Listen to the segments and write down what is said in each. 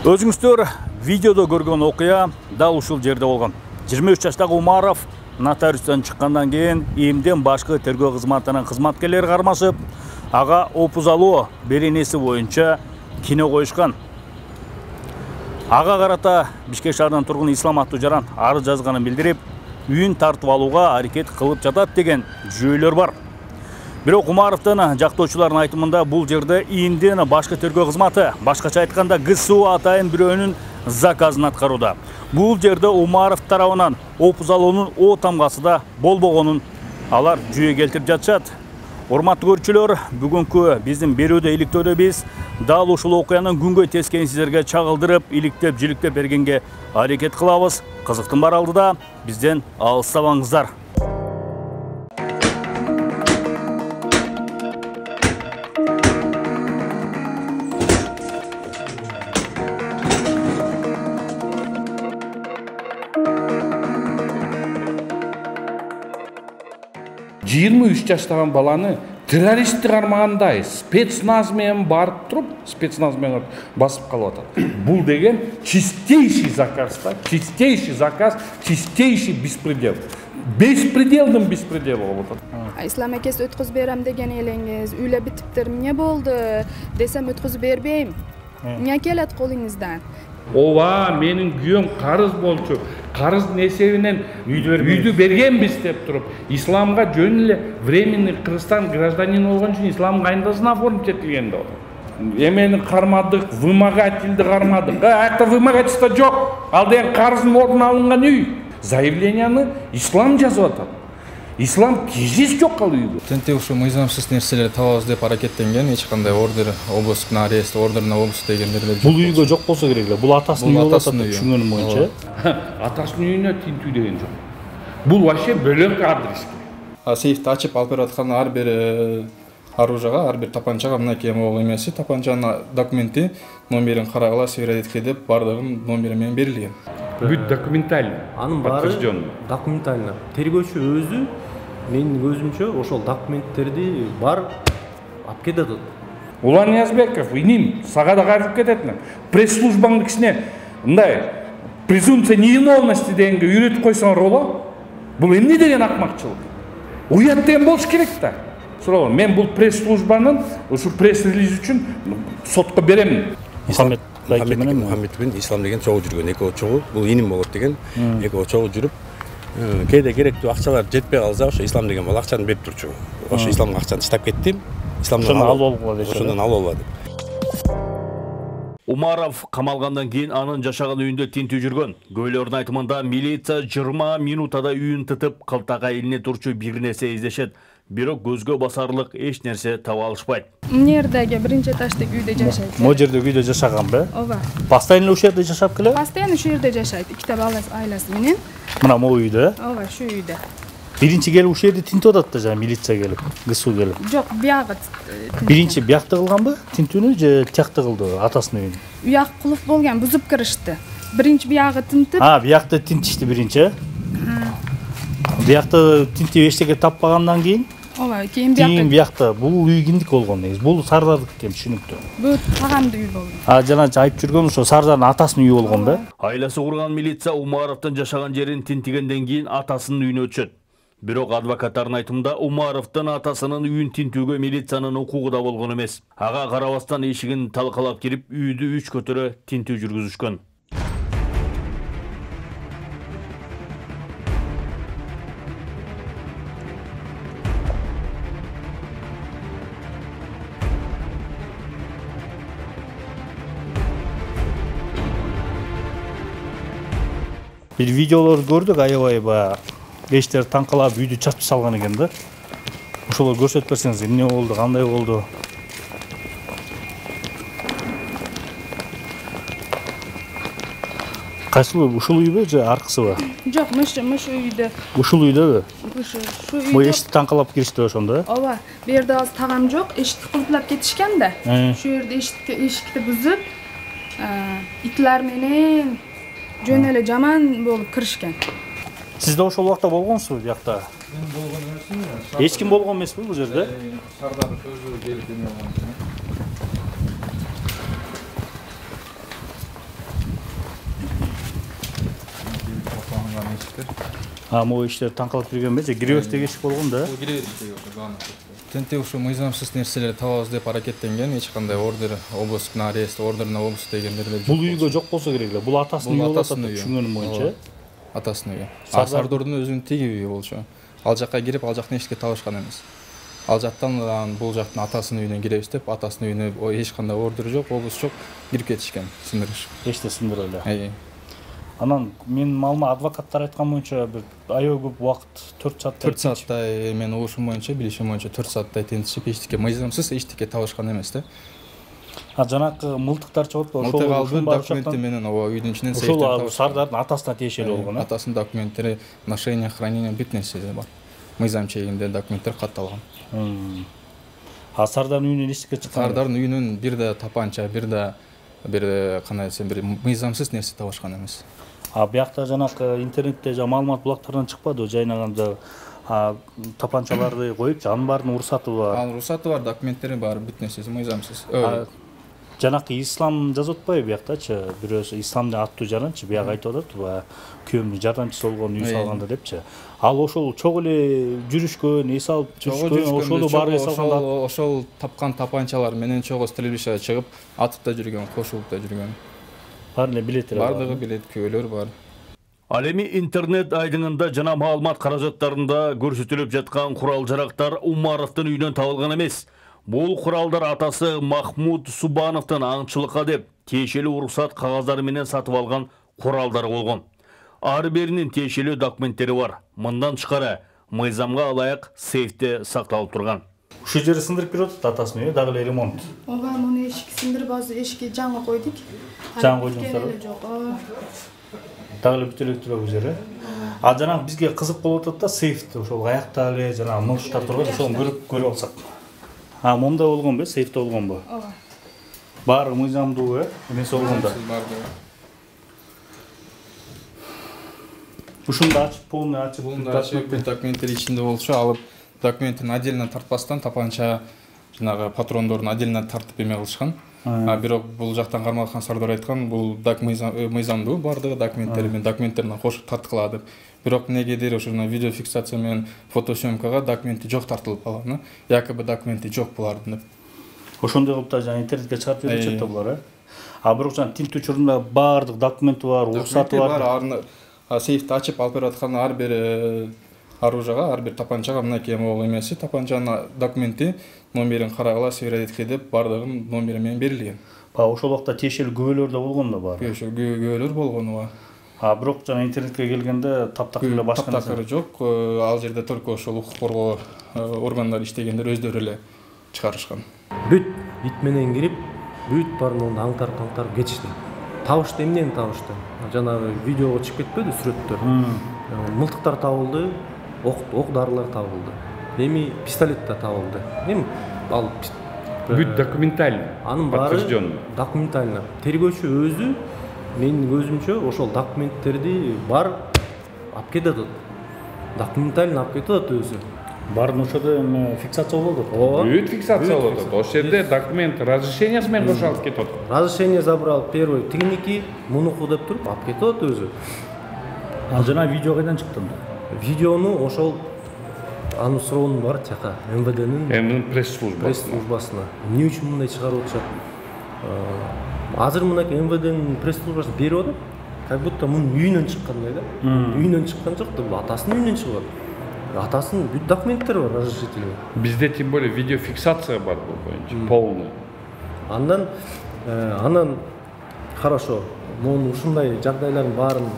Өзіңіздер видеода көрген окуя дал ушул жерде болгон. 23 жаштагы Умаров нотариустан чыккандан кийин эмден башкы тергөө кызматынын кызматкерлери кармашып, ага опуз алуу беренеси боюнча кино коюшкан. Ага карата Бишкек шаарынын тургуну Ислам аттуу жаран арыз жазганын билдирип, үйүн тартып алууга аракет кылып жатат деген жүйөлөр бар. Бирок Умаровдун жактоочулардын айтымында бул жерде ийинден башкы тергөө кызматы, башкача айтканда ГСУ атайын бирөөнүн заказын аткарууда. Бул жерде Умаров тарабынан опуз алуунун о тамгасы да болбогонун алар жүйө келтирип жатышат. Урматтуу көрүүчүлөр, бүгүнкү биздин берүүдө иликтөөдө биз дал ушул окуянын күнгөй тескенин сиздерге чагылдырып, иликтеп, жиликтеп бергенге аракет кылабыз. Кызыктын бар алдыда бизден алыстабаңыздар. 23 жаштаган баланы террористти кармагандай спецназ менен барып туруп, басып калып атат. Бул деген чистейший заказ, чистейший заказ, чистейший беспредел. Беспределдин беспредели болуп атат. Ислам экес өткөзүп берем деген элеңиз, үйлө битиптир, эмне болду десем өткөзүп бербейм. Эмне келет колуңуздан? Ооба, менин күйөөм карыз болчу. Карыздын эсебинен үйдү бергенбиз деп туруп, исламга жөн эле временный Кыргызстан гражданин болгон үчүн ислам кайындасын оформить этилген да. Эмени кармадык, вымогательди кармадык. Это вымогательство жок. Ал деген карыздын ордун алынган үй. Заявленияны ислам жазып атат. Ислам кездес жок ал үйгө. Тентек ушу мыйзамсыз нерселерди табабыз деп аракеттенген, эч кандай ордер, обыск на арест, ордер на обыск дегендер. Бул үйгө жок болсо керек эле. Бул атасынын үйү болот, түшүнгөнүм боюнча. Атасынын үйүнө тинтүү деген жок. Бул вообще бөлөк адрес. Сейфти ачып алып берип аткан ар бир оружияга, ар бир тапанчага мынакей могул эмеси, тапанчанын документи, номерин карагыла, сверодетке деп бардыгын номери менен берилген. Бүт документально. Анын баары документально. Тергөөчү өзү менин көзүмчө ошол документтерди бар алып кетет. Улан Ниязбеков, иним, сага да кайтып кететмин. Пресс-службаңдын кичине мындай презумпция невиновности дегенге үйрөтүп койсоңор боло. Бул эмне деген акмакчылык? Уят деген болуш керек да. Суроо, мен бул пресс-службанын ушу пресс-релиз үчүн сотко беремин. Мухаммед мен Ислам деген чогуу жүргөн, экөө чогуу, бул иним болот деген, экөө чогуу жүрүп, кээде керектүү акчалар жетпей калса, ошо Ислам деген бала акчаны берип турчу. Ошо Исламдын акчаны таштап кеттим. Исламдан алып алгыла. Ошондон алып албадым. Умаров камалгандан кийин анын жашаган үйүндө тинтүү жүргөн. Көйлөрдүн айтымында милиция 20 минутада үйүн тытып, калтага илине турчу бир нерсе издешет. Бирок көзгө басарлык эч нерсе таба алышпайт. Мынердеги биринчи этаждагы үйдө жашайт. Могу жерде үйдө жашаган бе? Ооба. Постоянно ушул жерде жашап келе? Постоянно ушул жерде жашайт. Ikkita баласы айласы менен. Мына могу үйдө? Ооба, шу үйдө. Биринчи келип ушул жерде тинтип атат да, жана милиция келип, ГСУ келип. Жок, биягы. Биринчи биякты кылганбы? Тинтүүнү же тиякты кылды атасынын үйүн? Уяк кулуп болгон, бузуп киришти. Биринчи биягы тинтип. Биякты тинтишти биринчи. Биякты тинтип эчтеке таппагандан кийин Ооба, кийин биякта бул үй кимдики болгон негизи? Бул Сардардык экен, түшүнүктүү. Бул тагамдын үйү болгон. Жана айып жүргөн ошо Сардардын атасынын үйү болгон да. Айласы курган милиция Умаровдун жашаган жерин тинтигенден кийин атасынын үйүнө өтүшөт. Бирок адвокаттардын айтымында Умаровдун атасынын үйүн тинтүүгө милициянын укугу да болгон эмес. Ага карабастан эшигин талкалап кирип, үйдү үч көтөрө тинтүү жүргүзүшкөн. Бир видеолор көрдүк, аябай эчтер таңкалап үйдү чачып салган экен да. Ошолорду көрсөтүп берсеңиз, эмне болду, кандай болду? Кайсыл ушул үйбү же аркысыбы? Жок, мыш үйдө. Ушул үйдөбү? Шу үйдө. Бу эшикти таңкалап киришти ошондо? Ооба, бу жерде азыр тагам жок, эшикти кулплап кетишкен да. Шу жерде эшикти бузуп, итлер менен жөн эле жаман болуп киришкен. Сиз да ошол убакта болгонсузбу биякта? Мен болгон эмесмин. Эч ким болгон эмеспи бул жерде? Сардар өзү келип эмне болгон. мына эшиктер. Могу иштер таңкалып кирген эмес, киребестеги эшик болгон да. Бул киребестеги болгон. Тентек ушу мыйзамсыз нерселерди табабыз деп аракеттенген, эч кандай ордер, обыск на арест, ордер на обыск дегендерде жок. Бул үйгө жок болсо керек эле. Бул атасынын үйү болот, түшүнгөнүм боюнча. Атасынын үйү. Сардордун өзүнүн тиги үйү болчу. Ал жакка кирип, ал жактан эшикке табышкан эмес. Ал жактан бул жактын атасынын үйүнөн киребиз деп, атасынын үйүнө эч кандай ордер жок, обыск жок, кирип кетишкен, сындырыш. Эчте сындырып эле. Анан менин маалыма адвокаттар айткан боюнча бир аябай көп убакыт 4 сааттай. 4 сааттай мен угушум боюнча, билишим боюнча 4 сааттай тентишип эчтеке мыйзамсыз эчтеке табышкан эмес да. Жанакы мылтыктар чыгып атпайбы? Мылтык алды, документи менен ооба үйдүн ичинен сейфтен табышкан. Ошол Сардардын атасына тиешелүү болгон, Атасынын документтери, ношение, хранение бүт нерселери бар. Мыйзам чегинде документтер катталган. Сардардын үйүнөн эчтеке чыккан? Сардардын үйүнөн бир да тапанча, бир кандай десем, бир мыйзамсыз нерсе табышкан эмес. Биякта жанакы интернетте маалымат булактарынан чыкпадыбы? Жайнаганда тапанчаларды коюп, анын баардын уруксаты бар. Ал уруксаты бар, документтери бар, бүт нерсеси мыйзамсыз. Жанакы ислам жазып атпайбы бияктачы? Бирөөсү исламдын аттуу жаранчы бияк айтып атат, күйөөмдүн жардамчысы болгон, үй салганда депчи. Ал ошол чогуу эле жүрүшкөн, эс алып жүрүшкөн, ошолу баары эс алганда. Ошол тапкан тапанчалар менен чогуу стрельбищага чыгып, атып да жүргөн, кошулуп да жүргөн. Баары эле билеттери бар. Бардыгы билет, күбөлөр бар. Ал эми интернет айдыңында жана маалымат каражаттарында көрсөтүлүп жаткан курал-жарактар Умаровдун үйүнөн табылган эмес. Бул куралдар атасы Махмуд Субановдун аңчылыкка деп тиешелүү уруксат кагаздары менен сатып алган куралдар болгон. Ар биринин тиешелүү документтери бар. Мындан тышкары мыйзамга ылайык сейфте сакталып турган. Ушул жери сындырып берип атат атасынын үйү, дагы эле ремонт. Ооба, муну эшик сындырып азыр эшикке жаңы койдук. Жаңы койдуңуздар? Жок. Дагы эле бүт эле бул жери. Жанагы бизге кызык болуп атат да, сейфте ошол аякта эле жанагы мылтыктар турган, ошону көрүп алсак. Момда болгонбу, сейфте болгонбу? Ооба. Баары мыйзамдуу, эмес болгондо. Ушунду ачып, полный ачып, документтер ичинде болчу, алып документин отдельно тартпастан тапанча жанагы патрондорун отдельно тартып эме кылышкан. Бирок бул жактан кармалган Сардор айткан, бул мыйзамдуу бардыгы документтери менен документтерине кошуп тарткыла деп. Бирок негедир ошо видео фиксация менен фотосъемкага документи жок тартылып калган. Якобы документи жок булардын деп. Ошондой кылып да интернетке чыгарып беришет да булар, бирок жана тинт учурунда баардык документи бар, уруксаты бар. Сейфти ачып алып берип аткан ар бир оружияга, ар бир тапанчага мынакей могу эмеси, тапанчанын документи, номерин карагыла, сверить деп бардыгын номери менен берилген. Ошол убакта тиешелүү күбөлөр да болгон да бар. Күбөлөр болгон, ооба. Бирок жана интернетке келгенде таптакыр эле башка нерсе. Таптакыр жок. Ал жерде только ошол укук коргоо органдары иштегендер өздөрү эле чыгарышкан. Бүт ит менен кирип, бүт барын аңтарып кетишти. Табышты, эмнени табышты? Жанагы видеого чыгып кетпеди сүрөттөр. Мылтыктар табылды, ок дарылар табылды. Эми пистолет да табылды. Эми ал бүт документально. Анын баары документально. Тергөөчү өзү менин көзүмчө ошол документтерди бар алып кетет. Документально алып кетет өзү. Баарын ошодо фиксация болот. Бүт фиксация болот. Ошол жерде документ разрешениясы менен кошо алып кетет. Разрешение забрал первый тигиники, мунуку деп туруп алып кетет өзү. Жана видео кайдан чыкты? Видеону ошол анын суроонун бар жака МВДнин пресс-службасына. Эмне үчүн мындай чыгарып атышат? Азыр мынакей МВДнин пресс-службасы берип атат. Как будто мунун үйүнөн чыккандай да. Үйүнөн чыккан жок да, бул атасынын үйүнөн чыгып атат. Атасынын бүт документтери бар, разрешитель. Бизде тем более видеофиксация бар бул боюнча, полный. Анан хорошо. Мунун ушундай жагдайлардын баарын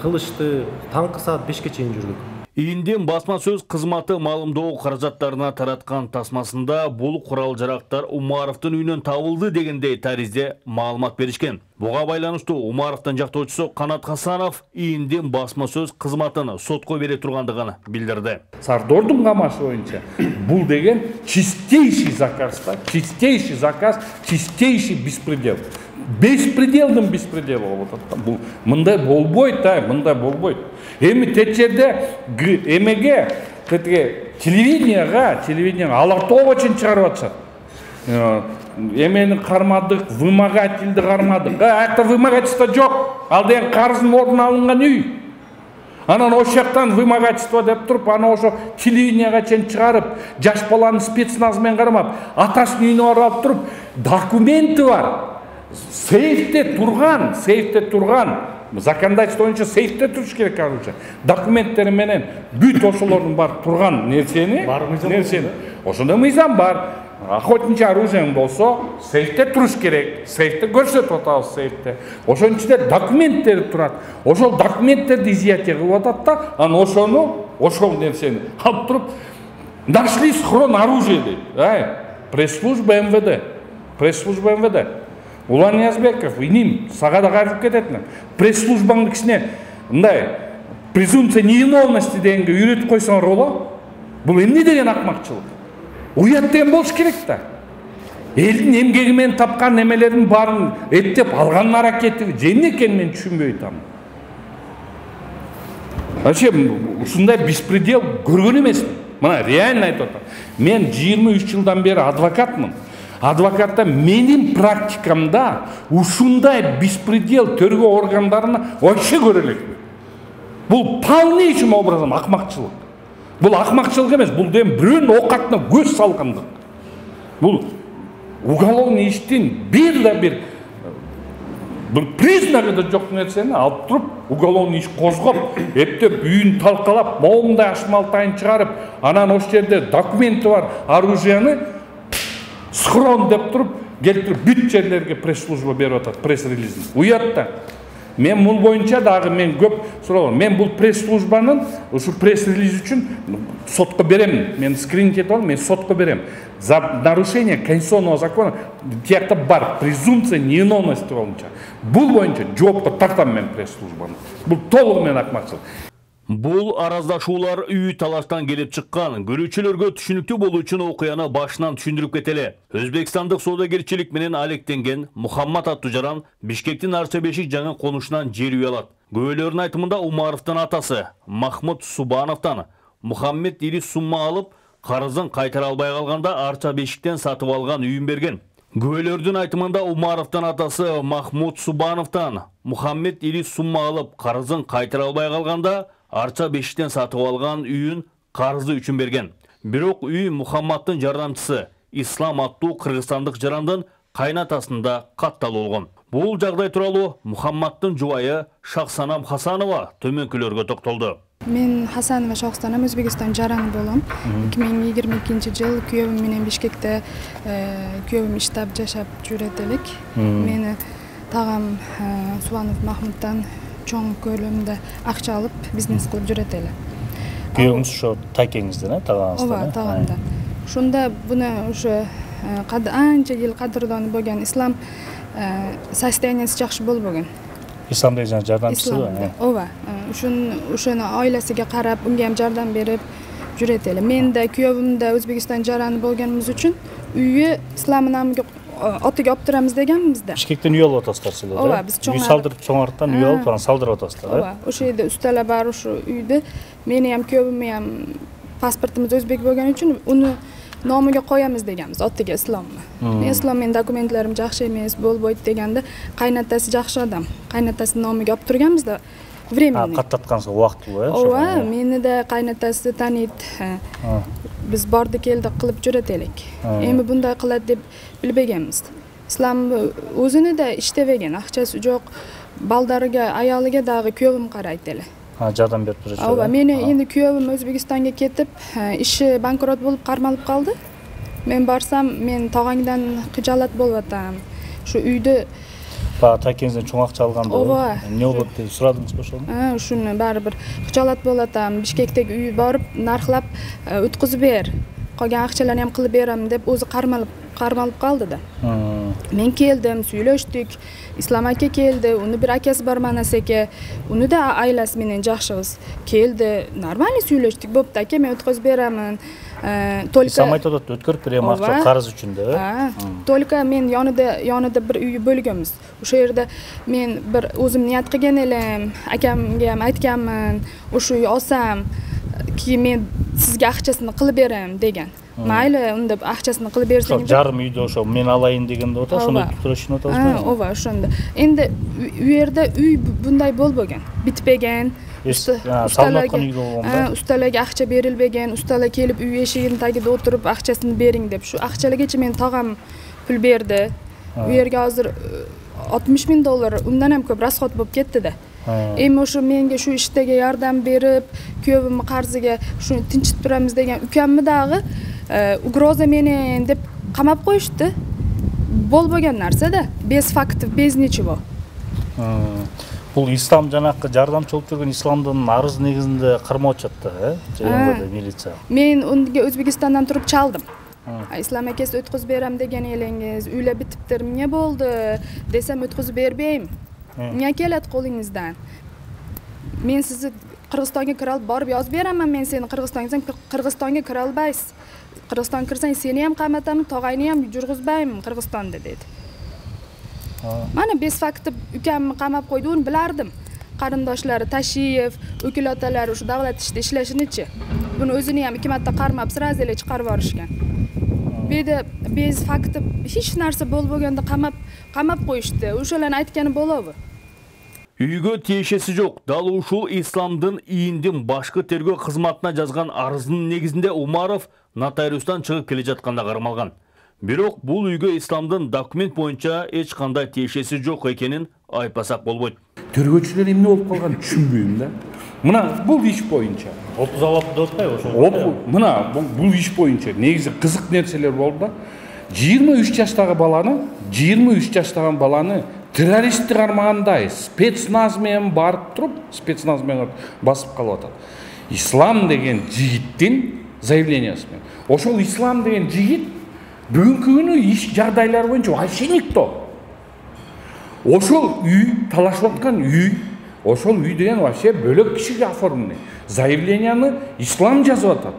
кылышты. Таңкы саат 5ке чейин жүрдүк. Индин басма сөз кызматы маалымдоо каражаттарына тараткан тасмасында бул курал-жарактар Умаровдун үйүнөн табылды дегендей таризде маалымат беришкен. Буга байланыштуу Умаровдун жактоочусу Канат Хасанов индин басма сөз кызматын сотко бере тургандыгын билдирди. Сардордун камашы боюнча бул деген чистейший заказ, чистейший заказ, чистейший беспредел. Беспределдин беспредел болуп атат. Бул мындай болбойт, мындай болбойт. Эми тет жерде эмеге, телевидение алартоо үчүн чыгарып атышат. Эмени кармадык, вымогательди кармадык. Ата вымогательство жок. Ал деген карыздын ордуна алынган үй. Анан ошол жактан вымогательство деп туруп, аны ошо телевиденияга чейин чыгарып, жаш баланы спецназ менен кармап, атасынын үйүнө барып алып туруп, документи бар. Сейфте турган, законодательство боюнча сейфте туруш керек оружие. Документтери менен бүт ошолордун бар турган нерсени, ошондо мыйзам бар. Охотничий оружиең болсо, сейфте туруш керек. Сейфте көрсөтүп атабыз, сейфте. Ошонун ичинде документтери турат. Ошол документтерди изъятие кылып атат да, анан ошол нерсени алып туруп, нашли схрон оружия дейт. Пресс-служба МВД. Улан Ниязбеков, иним, сага да кайрылып кететмин. Пресс-службаңдын кичине мындай презумпция невиновности дегенге үйрөтүп койсоңор боло. Бул эмне деген акмакчылык? Уят деген болуш керек да. Элдин эмгеги менен тапкан немелерин баарын эптеп алган аракети эмне экенин мен түшүнбөй атам. Вообще ушундай беспредел көргөн эмесмин. Мына реально айтып атам. Мен 23 жылдан бери адвокатмын. Адвокатта менин практикамда ушундай беспредел тергөө органдарына вообще көрө элекмин. Бул полнейшим образом акмакчылык. Бул акмакчылык эмес, бул деген бирөөнүн оокатына көз салгандык. Бул уголовный иштин бир признагы да жок нерсени алып туруп, уголовный иш козгоп, эптеп үйүн талкалап, моундай ашмалтайын чыгарып, анан ошол жерде документи бар оружияны схрон деп туруп, келтирип бүт жерлерге пресс-служба берип атат, пресс-релизин. Уятта. Мен бул боюнча дагы мен көп суралам. Мен бул пресс-службанын ушу пресс-релиз үчүн сотко берем. Мен скрининг этип алып, мен сотко берем. За нарушение конституционного закона тиякта бар презумпция невиновности боюнча. Бул боюнча жоопко тартам мен пресс-службаны. Бул толугу менен акмакчылык. Бул араздашуулар үй талаштан келип чыккан. Көрүүчүлөргө түшүнүктүү болуу үчүн окуяны башынан түшүндүрүп кетели. Өзбекстандык соодагерчилик менен алектенген Мухаммад аттуу жаран Бишкектин Арча Бешик жаңы конушунан жер үй алат. Көбөлөрдүн айтымында Умаровдун атасы Махмуд Субановдон Мухаммед Или сумма алып, карызын кайтара албай калганда Арча Бешиктен сатып алган үйүн берген. Көбөлөрдүн айтымында Умаровдун атасы Махмуд Субановдон Мухаммед Или сумма алып, карызын кайтара албай калганда Арча Бешиктен сатып алган үйүн карызы үчүн берген. Бирок үй Мухаммаддын жардамчысы Ислам аттуу кыргызстандык жарандын кайнатасында катталып болгон. Бул жагдай тууралуу Мухаммаддын жубайы Шахсанам Хасанова төмөнкүлөргө токтолду. Мен Хасанова Шахсанам, Өзбекстан жараны болом. 2022-жыл күйөөм менен Бишкекте күйөөм иштеп жашап жүрөт элек. Мени тагам Субанов Махмуттан чоң көлөмдө акча алып, бизнес кылып жүрөт эле. Күйөөңүз ошо такеңизден, тагаңыздан. Ооба, тагамдан. Ошондо буну ошо анча жыл кадырданы болгон, ислам состояниясы жакшы болбогон. Ислам деген жардамчысы. Ооба. Ошону айласыга карап, унга ham жардам берип жүрөт эле. Мен да күйөөм да Өзбекстан жараны болгонубуз үчүн үйү исламдын намыга отуга алып турабыз дегенбиз да. Бишкектен үй алып атасыздар силер. Ооба, биз үй салдырып чоңарттан үй алып, анан салдырып атасыздар. Ооба, ошол жерде үстөлө бар, ошо үйдү мени ham күйөөмү ham паспортубуз өзбек болгон үчүн уну номуга коебиз дегенбиз, отуга исламмы. Мен ислам менин документтерим жакшы эмес, болбойт дегенде, кайнатасы жакшы адам. Кайнатасынын номуга алып турганбыз да. Временный. Каттатканга убактылуу, Ооба, мени да кайнатасы тааныйт. Биз барды келди кылып жүрөт элек. Эми мындай кылат деп билбегенбиз. Ислам өзүнө да иштебеген, акчасы жок. Балдарыга, аялыга дагы күйөөм карайт эле. Жардам берип турат. Ооба, мени энди күйөөм Өзбекстанга кетип, иши банкрот болуп кармалып калды. Мен барсам, мен тагаңдан кыжалат болуп атам. Ушу үйдү такеңизден чоң акча алганда. Ооба. Эмне болот деп сурадыңызбы ошону? Ушуну баары бир кыжалат болуп атам. Бишкектеги үй барып, нархлап өткүзүп бер. Калган акчаларны ham кылып берем деп өзү кармалып калды да. Мен келдим, сүйлөштүк. Ислам аке келди, уну бир акасы бар Манас аке. Уну да айласы менен жакшыбыз. Келди, нормально сүйлөштүк. Бопту аке, мен өткөзүп беремин. Только Ислам айтып атат, өткөрүп берем акча карыз үчүн да. Только мен янында бир үй бөлгөнбүз. Ошол жерде мен бир өзүм ният кылган элем, акамга ham айтканмын, ошо үй алсам ki men sizga акчасын кылып берем деген. Mayli, unda акчасын кылып берсеңиz. Жарым үйдө ошо мен алайын дегенде отат, ошону туруштун отасызбы? Ооба, ошондо. Эndi у жерде үй bunday болбогон, bitпеген. Ustalarga акча берилбеген, ustalar kelip үй эшигинин тагida отуруп акчасын бериң деп. Шу акчаларгача мен тагам pul berdi. U yerga hozir $60,000 undan ham ko'p расход bo'lib ketdi da. Endi o'sha menga shu ishdagi yordam berib, kuyovimni qarziga shuni tinchitib turamiz degan ukamni dag'i ugroza meni deb qamab qo'yishdi. Bo'lmagan narsa-da, без фактов, без ничего. Бул ислам жанакы жардамчы болуп жүргөн исламдын арыз негизинде кармап жатты, МВД милиция. Мен unga O'zbekistondan turib chaldim. İslam akesi ötküzüp berem degen elingiz, üyle bitiptir, ne boldu desem ötküzüp berbeyim. Ne kelet kolingizdan? Men sizi Kırgızstan'a kira alıp barıp yazıp beremem, men seni Kırgızstan'a kira albaysiz. Kırgızstan'a kirsen seni hem qamatamın, tog'ayni ham jurg'izbayman Kırgızstanda dedi. Mana без факты ukamni qamab qo'ydi, bilardim. Qarindoshlari Tashiyev, o'kil otalari o'sha davlat ishida ishlashinichi. Buni o'zini ham 2 marta qarmab, srazeli chiqarib yuborishgan. Beda bez fakti hech narsa bo'lmaganda qamab qo'yishdi. O'shalarni aytgani bo'lavi. Үйгө тиешеси жок. Дал ушул исламдын ийиндин башкы тергөө кызматына жазган арыздын негизинде Умаров нотариустан чыгып келе жатканда кармалган. Бирок бул үйгө исламдын документ боюнча эч кандай тиешеси жок экенин айпасак болбойт. Тергөөчүлөр эмне болуп калганын түшүнбөйм да. Мына бул иш боюнча 36 деп атпайбы ошол? Мына бул иш боюнча негизи кызык нерселер болду да. 23 жаштагы баланы террористти кармагандай спецназ менен барып туруп, спецназ менен басып калып атат. Ислам деген жигиттин заявлениясы менен. Ошол ислам деген жигит бүгүнкү күнү иш жагдайлар боюнча вообще никто. Ошол үй талашып аткан үй, ошол үй деген вообще бөлөк кишиге оформленный. Заявленияны ислам жазып атат.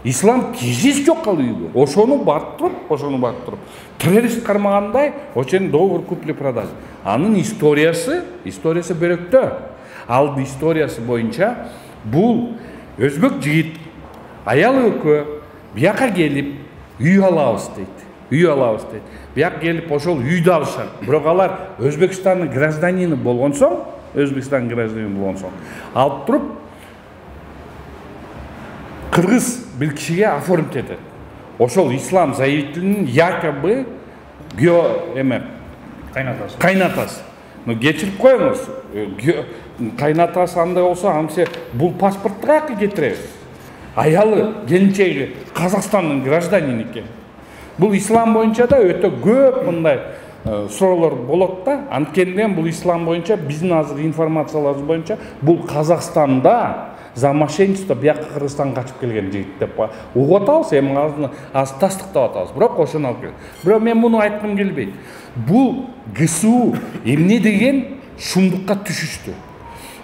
Ислам кездес жок ал үйгө. Ошону барып туруп, террорист кармагандай, ошонун договор купли-продажа. Анын историясы бөлөктө. Ал историясы боюнча бул өзбек жигит аял экөө бияка келип үй алабыз дейт. Бияк келип ошол үйдү алышат. Бирок алар Өзбекстандын гражданины болгон соң, алып туруп кыргыз бир кишиге оформить этет. Ошол ислам заявителинин якобы кайнатасы. Ну кечирип коюңуз. Кайнатасы андай болсо, амсе бул паспортту каяка кетиребиз? Аялы, келинчеги Казакстандын гражданини экен. Бул ислам боюнча да өтө көп мындай суроолор болот да. Анткенден бул ислам боюнча биздин азыр информацияларыбыз боюнча бул Казакстанда за мошенничество бияка Кыргызстанга качып келген жигит деп угуп атабыз, эми аз тастыктап атабыз. Бирок ошону алып келген. Бирок мен муну айткым келбейт. Бул ГСУ эмне деген шумдукка түшүштү.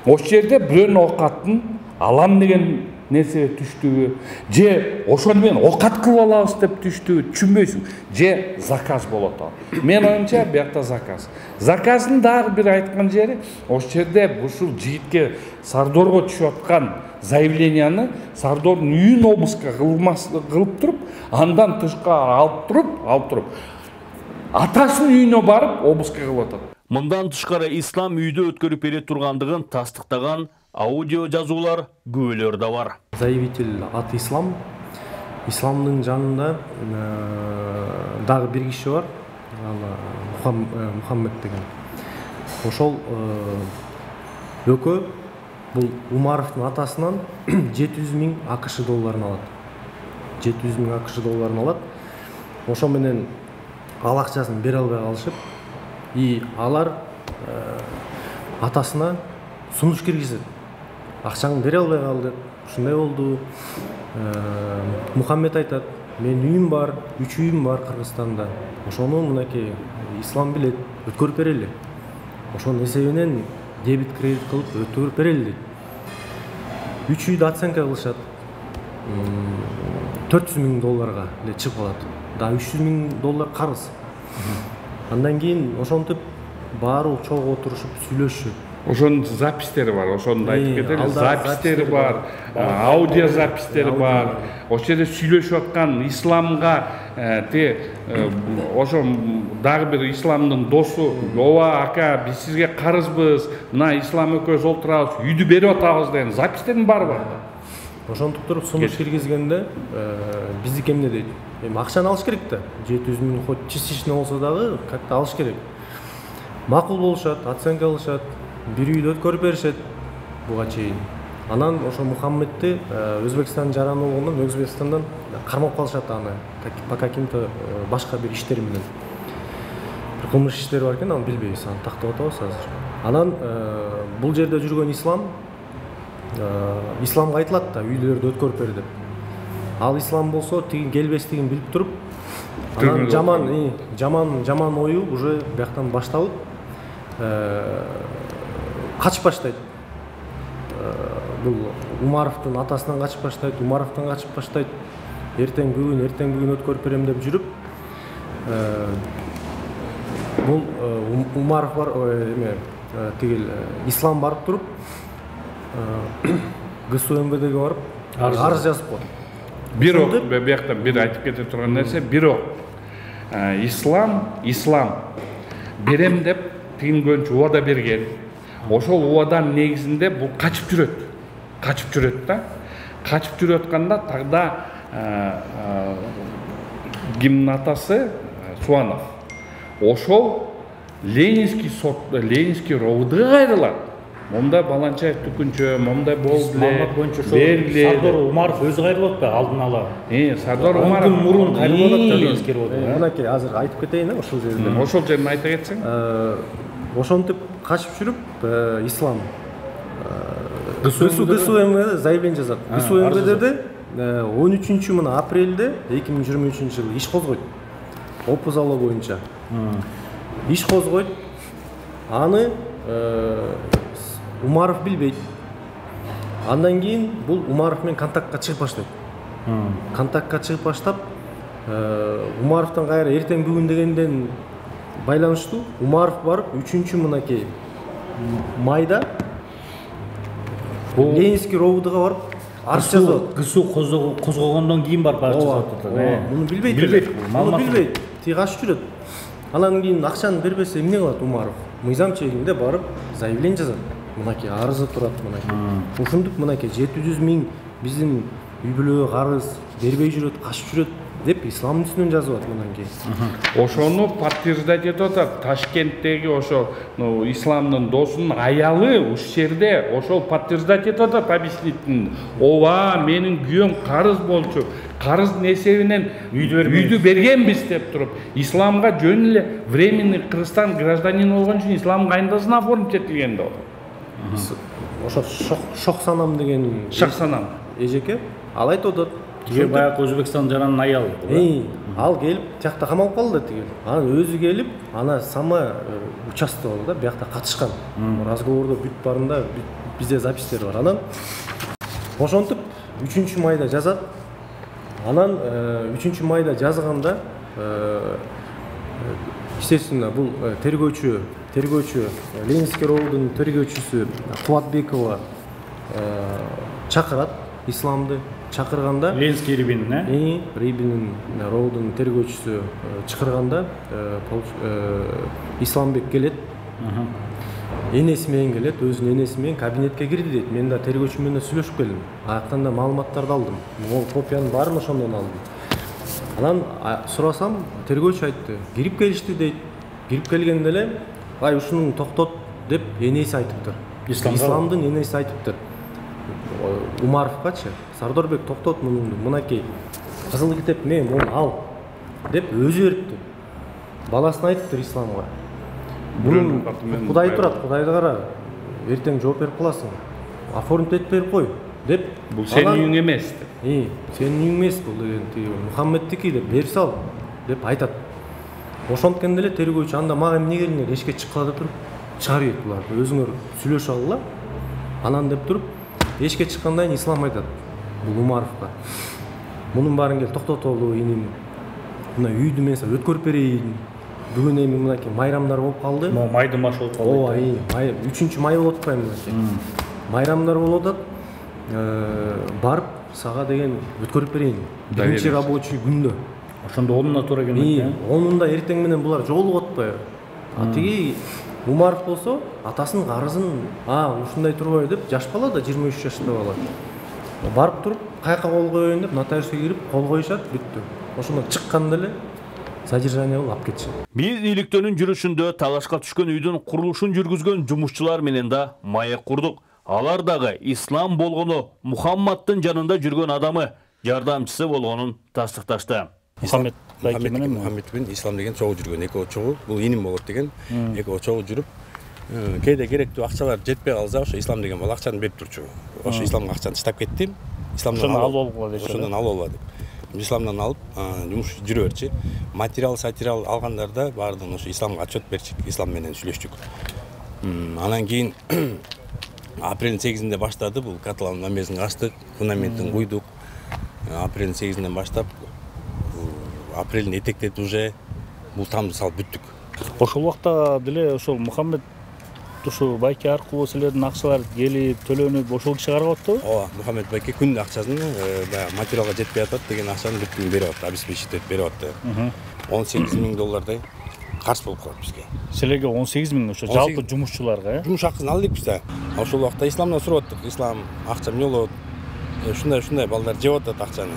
Ошол жерде бирөөнүн оокатын алам деген нерсе түштүбү, же ошону менен оокат кылып алабыз деп түштүбү, түшүнбөйсүң. Же заказ болот ал. Мен оюмча биякта заказ. Заказдын дагы бир айткан жери, ошол жерде ушул жигитке Сардорго түшүп аткан заявленияны Сардордун үйүн обыска кылып туруп, андан тышкары алып туруп, атасынын үйүнө барып обыска кылып атат. Мындан тышкары ислам үйдө өткөрүп бере тургандыгын тастыктаган аудио жазуулар күбөлөр да бар. Заявитель аты Ислам. Исламдын жанында дагы бир киши бар. Мухаммед деген. Ошол экөө бул Умаровдун атасынан 700.000 АКШ долларын алат. 700.000 АКШ долларын алат. Ошо менен ал акчасын бере албай калышып, алар атасына сунуш киргизет. Акчаңды бере албай калды, ушундай болду. Мухаммед айтат, мен үйүм бар, 3 үйүм бар Кыргызстанда. Ошону мынакей ислам билет, өткөрүп берели. Ошонун эсебинен дебит кредит кылып өткөрүп берели дейт. 3 үйдү оценка кылышат. $400.000 эле чыгып калат. Да $300.000 карыз. Андан кийин ошентип баары чогуу отурушуп сүйлөшүп, ошонун запистери бар, ошону айтып кетели. Запистери бар, аудио запистери бар. Ошол жерде сүйлөшүп аткан исламга ошо дагы бир исламдын досу, ооба ака, биз сизге карызбыз, мына ислам экөөбүз олтурабыз, үйдү берип атабыз деген запистердин баары бар да. Ошентип туруп сунуш киргизгенде биздики эмне дейт? Эми акчаны алыш керек да. 700 000 хоть частично болсо дагы как-то алыш керек. Макул болушат, оценка алышат, бир үйдө өткөрүп беришет буга чейин. Анан ошо Мухаммедти Өзбекстан жараны болгондон Өзбекстандан кармап калышат аны по каким-то башка бир иштер менен. Бир кылмыш иштери бар экен, аны билбейбиз, аны тактап атабыз азыр. Анан бул жерде жүргөн исламга айтылат да, үйлөрдү өткөрүп бер деп. Ал ислам болсо тиги келбестигин билип туруп, анан жаман ою уже бияктан башталып качып баштайт. Бул Умаровдун атасынан качып баштайт, Умаровдон качып баштайт. Эртең бүгүн өткөрүп берем деп жүрүп, бул Умаров бар, тигил ислам барып туруп, ГСУ МВДге барып арыз жазып коет. Бирок бияктан бир айтып кете турган нерсе, бирок ислам берем деп тигингөнчө убада берген. Ошол убаданын негизинде бул качып жүрөт да. Качып жүрүп атканда тагда кимдин атасы Суанов ошол Ленинский ровдга кайрылат. Момда Баланчаев түкүнчө, момда болду эле. Сардор Умаров өзү кайрылып атпайбы алдын ала? Сардор Умаров мурун кайрылып атат Ленинский ровдга. Мынакей азыр айтып кетейин ошол жерде. Ошол жерин айта кетсең. Ошентип качып жүрүп ислам ГСУ МВД заявление жазат. ГСУ МВДде 13 мына апрелде 2023 жылы иш козгойт. Опу залы боюнча. Иш козгойт. Аны Умаров билбейт. Андан кийин бул Умаров менен контактка чыгып баштайт. Контактка чыгып баштап, Умаровдон кайра эртең бүгүн дегенден байланыштуу Умаров барып 3 мынакей майда Ленинский ровдга барып арыз жазат. ГСУ козгогондон кийин барып арыз жазат. Муну билбейт. Тиги качып жүрөт. Анан кийин акчаны бербесе эмне кылат Умаров? Мыйзам чегинде барып заявление жазат. Мынакей арызы турат мынакей. Ушундук мынакей 700 000 биздин үй бүлөгө карыз бербей жүрөт, качып жүрөт деп исламдын үстүнөн жазып атат мындан кийин. Ошону подтверждать этип атат. Ташкенттеги ошо исламдын досунун аялы ушул жерде ошол подтверждать этип атат, объяснительный. Ооба, менин күйөөм карыз болчу. Карыздын эсебинен үйдү бергенбиз деп туруп, исламга жөн эле временный Кыргызстан гражданин болгон үчүн ислам кайындасына оформить этилген да. Ошо Шохсанам деген Шохсанам эжеке ал айтып атат. Тиги баягы Өзбекстан жаранын аялы. Ал келип тиякта камалып калды тиги. Анан өзү келип, ана сама участвовал да, биякта катышкан. Разговордо бүт барында бизде запистер бар. Анан ошентип 3 майда жазат. Анан 3 майда жазганда естественно бул тергөөчү Ленинский ровдун тергөөчүсү Кубатбекова чакырат исламды. Чакырганда Ленинский Рибинин ровдун тергөөчүсү чакырганда Исламбек келет. Энеси менен келет, өзүнүн энеси менен кабинетке кирди дейт. Мен да тергөөчү менен сүйлөшүп келдим. Аяктан да маалыматтарды алдым. Могул копиянын баарын ошондон алдым. Анан сурасам, тергөөчү айтты, кирип келишти дейт. Кирип келгенде эле, ай ушуну токтот деп энеси айтыптыр. Исламдын энеси айтыптыр. Умаровгачы, Сардорбек токтот муну, мынакей кызыл китеп мен муну ал деп өзү берипти. Баласына айтыптыр исламга. Бунун Кудай турат, Кудайды кара. Эртең жооп берип каласың. Оформить этип берип кой деп. Бул сенин үйүң эмес деп. Сенин үйүң эмес бул деген тиги Мухаммедтики деп берип сал деп айтат. Ошонткенде эле тергөөчү анда мага эмне келиңер эшикке чыккыла деп туруп чыгарып ийет буларды. Өзүңөр сүйлөшүп алгыла. Анан деп туруп эшикке чыккандан кийин ислам айтат. Бул Умаровго. Мунун баарын кел токтотолу, иним. Мына үйдү мен өткөрүп берейин. бүгүн эми мынакей майрамдар болуп калды. Майды маш болуп калды. Ооба, 3-май болуп атпайбы мынакей. Майрамдар болуп атат. Барып сага деген өткөрүп берейин. Биринчи рабочий күндө. Ошондо онуна туура келмек. Онунда эртең менен булар жолугуп атпайбы? Тиги Умаров болсо, атасынын карызын, ушундай турбайбы деп, жаш бала да 23 жашта бала. Барып туруп, каяка кол коеюн деп нотариуске кирип, кол коюшат, бүттү. Ошондон чыкканда эле содержание болуп алып кетишет. Биз иликтөөнүн жүрүшүндө талашка түшкөн үйдүн курулушун жүргүзгөн жумушчулар менен да маек курдук. Алар дагы ислам болгону, Мухаммадтын жанында жүргөн адамы, жардамчысы болгонун тастыкташты. Мухаммед менен ислам деген чогуу жүргөн, экөө чогуу, бул иним болот деген, экөө чогуу жүрүп, кээде керектүү акчалар жетпей калса, ошо ислам деген бул акчаны берип турчу. Ошо исламга акчаны таштап кеттим. Исламдан алып алып. Исламдан алып, жумуш жүрө берчи. Материал алгандарда баардыгын ошо исламга отчет берчик, ислам менен сүйлөштүк. Анан кийин апрелдин 8-inde баштады, бул каталан намезин ачтык, фундаментин куйдук. Апрелдин 8-indен баштап апрелдин этектет уже бул тамды салып бүттүк. Ошол убакта деле ошол Мухаммед ушу байке аркылуу силердин акчалар келип төлөнүп ошол киши карап аттыбы? Ооба, Мухаммед байке күндү акчасын материалга жетпей атат деген акчаны бүттүн берип атты, обеспечить берип атты. $18,000 карыз болуп калат бизге. Силерге 18,000 ошо жалпы жумушчуларга, Жумуш акысын ал дейбиз да. Ошол убакта исламдан сурап аттык. Ислам акча эмне болот? Ушундай балдар жеп атат акчаны.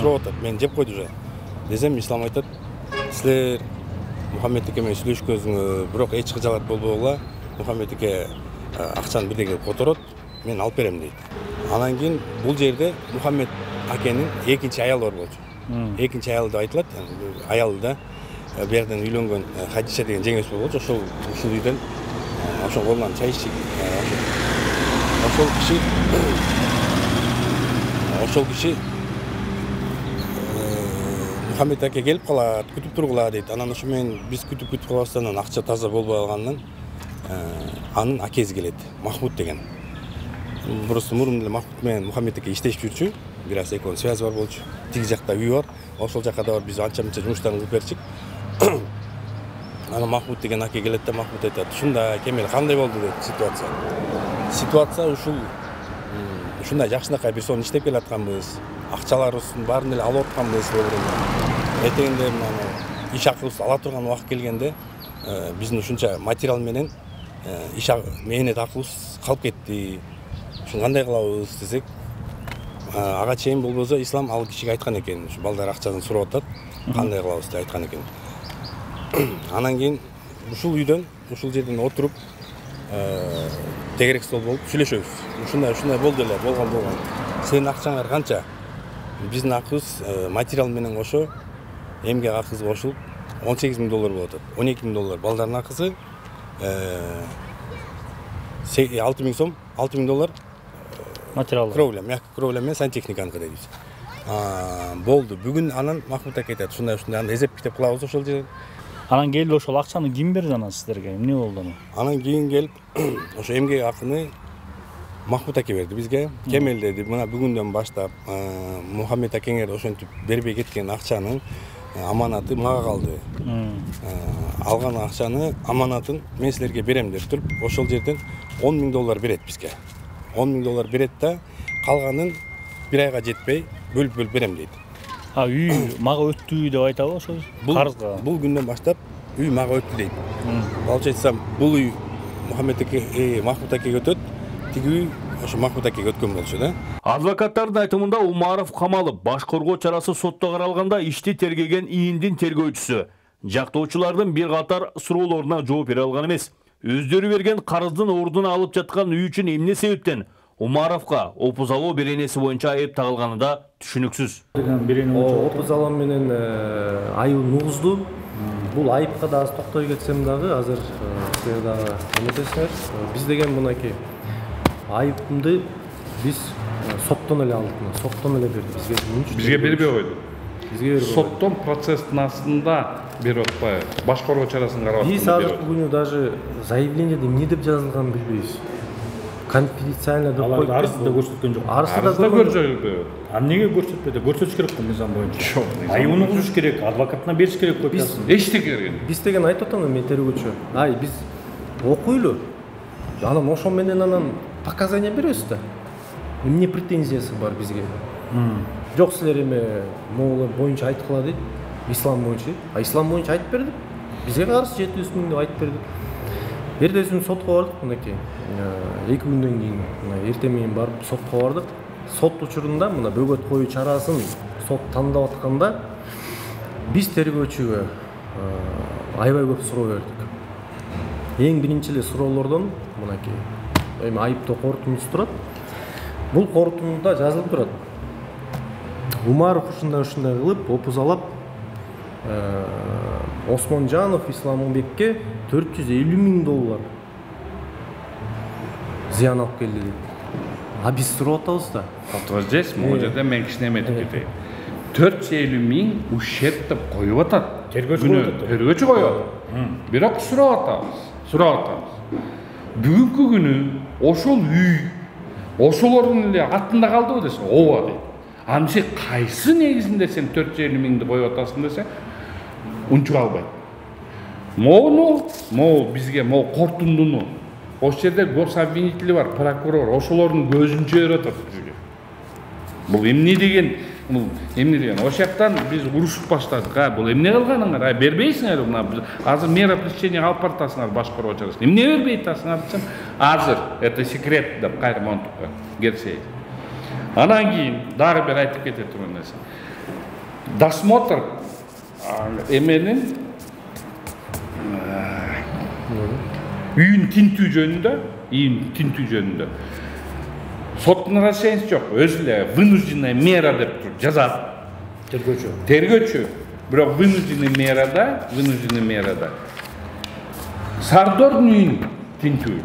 Сурап атат. Мен жеп койду уже. Десем, ислам айтат, силер Мухаммед эке менен сүйлөшкөнүңөр, бирок эч кыжалат болбогула. Мухаммед эке акчаны бирдеге которот, мен алып берем дейт. Анан кийин бул жерде Мухаммед акенин экинчи аялы бар болчу. Экинчи аялы деп айтылат. Аялы да биярдан үйлөнгөн Хадиша деген жеңеш болчу. Ушул үйдөн ошол колунан чай ичип, ошол киши Мухаммед аке келип калат, күтүп тургула дейт. Анан ошо мен биз күтүп калбастан акча таза болбой калганынан анын акеси келет, Махмуд деген. Просто мурун эле Махмуд менен Мухаммед аке иштешип жүрчү. Бир аз экөөнүн связь бар болчу. Тиги жакта үй бар. Ошол жакка да биз анча-мынча жумуштарын кылып берчик. Анан Махмуд деген аке келет да, Махмуд айтат, "Ушундай кемел кандай болду?" дейт ситуация. Ситуация ушундай жакшынакай бир сон иштеп келатканбыз. Акчаларыбыздын баарын эле алып атканбыз эртеңинде иш акыбызды ала турган убакыт келгенде биздин ушунча материал менен иш мээнет акыбыз калып кетти. Ушуну кандай кылабыз десек, ага чейин болбосо ислам ал кишиге айткан экен, ушу балдар акчасын сурап атат, кандай кылабыз деп айткан экен. Анан кийин ушул үйдөн, ушул жерден отуруп тегерек стол болуп сүйлөшөбүз. Ушундай болду эле, болгон. Сенин акчаңар канча? Биздин акыбыз материал менен кошо эмгек акыбыз кошулуп $18,000 болуп атат. $12,000 балдардын акысы, $6,000 сом, $6,000 материал. Кровля, мягкий кровля менен сантехниканыкы дейбиз. Болду. Бүгүн анан Махмуд аке айтат, ушундай аны эзеп китеп кылабыз ошол жерден. Анан келип ошол акчаны ким берди анан сиздерге? Эмне болду анан? Анан кийин келип ошо эмгек акыны Махмуд аке берди бизге. Кемел деди, мына бүгүндөн баштап Мухаммед акеңер ошентип бербей кеткен акчанын аманаты мага калды. Алган акчаны аманатын мен силерге берем деп туруп, ошол жерден $10,000 берет бизге. $10,000 берет да, калганын бир айга жетпей бөлүп берем дейт. Үй мага өттү деп айтабы ошол карызга? Бул күндөн баштап үй мага өттү дейт. Получается, бул үй Мухаммед аке, Махмуд акеге өтөт, тиги үй ошо Махмуд акеге өткөн болчу да. Адвокаттардын айтымында Умаров камалып, баш коргоо чарасы сотто каралганда ишти тергеген ИИНдин тергөөчүсү жактоочулардын бир катар суроолоруна жооп бере алган эмес. Өздөрү берген карыздын ордуна алып жаткан үй үчүн эмне себептен Умаровго опуз алуу беренеси боюнча айып тагылганы да түшүнүксүз. Опуз алуу менен айыбын угузду. Бул айыпка да аз токтой кетсем дагы, азыр силер дагы эметесиңер. Биз деген мынакей айыпымды биз соттон эле алдык, соттон эле берди бизге бербей койду. Соттон процесстин астында берип атпайбы? Баш коргоо чарасын карап атканда. Биз азыркы күнү даже заявлениеде эмне деп жазылганын билбейбиз. конфиденциально деп аларды коюп арызда көрсөткөн жок. Арызда көрсөтпөдү. А эмнеге көрсөтпөдү? Көрсөтүш керек го мыйзам боюнча. Жок, Айыбын угузуш керек, адвокатына бериш керек копиясын. Эчтеке керек. биз деген айтып атам мен тергөөчү. Ай биз окуйлу. Анан ошо менен анан показания беребиз да. Эмне претензиясы бар бизге? Жок силер эме могулар боюнча айткыла дейт. Ислам боюнча. А ислам боюнча айтып бердик. Бизге каршы 700 миң деп айтып бердик. Эртесин сотко бардык мынакей. 2 күндөн кийин мына эртең менен барып сотко бардык. Сот учурунда мына бөгөт коюу чарасын сот тандап атканда биз тергөөчүгө аябай көп суроо бердик. Эң биринчи эле суроолордон мынакей эми айыптоо корутундусу турат. Бул корутундуда жазылып турат. Умаров ушундай кылып опузалап Осмонжанов Исламбекке 450 миң доллар зыян алып келди дейт. А биз сурап атабыз да. Подождите, могу жерде мен кичине эметип кетейин. 450 миң ущерб деп коюп атат. Тергөөчү коюп атат. Бирок сурап атабыз. Бүгүнкү күнү ошол үй ошолордун эле атында калдыбы десе, ооба дейт. Аны сен кайсы негизинде сен 450 миңди коюп атасың десе, унчук албайт. Могу бизге корутундуну ошол жерде гособвинители бар, прокурор, ошолордун көзүнчө берип атат бизге. Бул эмне деген, ошол жактан биз урушуп баштадык. Бул эмне кылганыңар? Бербейсиңер мына азыр мера пресечения алып баратасыңар башкаруу чарасы. Эмне бербей атасыңар десем, азыр это секрет деп кайра монтупка келсейт. Анан кийин дагы бир айтып кете турган нерсе. Досмотр эменин үйүн тинтүү жөнүндө соттун решениясы жок, өзү эле вынужденная мера деп туруп жазат. Тергөөчү. Бирок вынужденный мерада Сардордун үйүн тинтүү.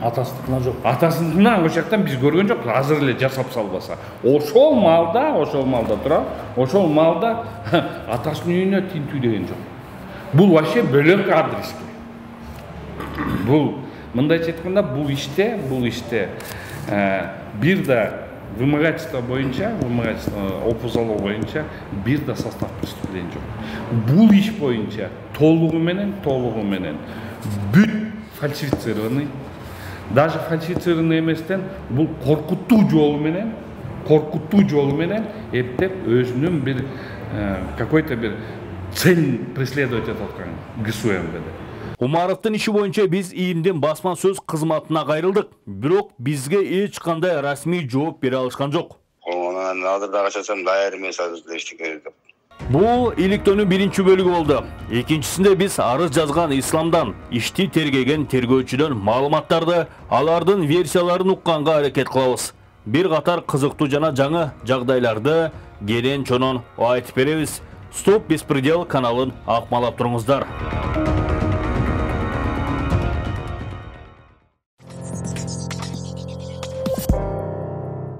Атасыныкына жок. Атасыныкына ошол жактан биз көргөн жок, азыр эле жасап салбаса. Ошол малда тура, ошол малда атасынын үйүнө тинтүү деген жок. Бул вообще бөлөк адрес. Бул мындайча айтканда бул иште бир да вымогательство боюнча, опузалоо боюнча бир да состав преступления жок. Бул иш боюнча толугу менен бүт фальсифицированный, даже фальсифицированный эместен бул коркутуу жолу менен эптеп өзүнүн бир какой-то бир цель преследовать этип аткан ГСУМБД. Умаровдун иши боюнча биз ИИМдин басма сөз кызматына кайрылдык, бирок бизге эч кандай расмий жооп бере алышкан жок. Азырда качасам даяр эмес азырда эчтеке деп. Бул иликтөөнүн биринчи бөлүгү болду. Экинчисинде биз арыз жазган исламдан, ишти тергеген тергөөчүдөн маалыматтарды, алардын версияларын укканга аракет кылабыз. Бир катар кызыктуу жана жаңы жагдайларды кенен чонон айтып беребиз. Стоп беспредел каналын акмалап туруңуздар.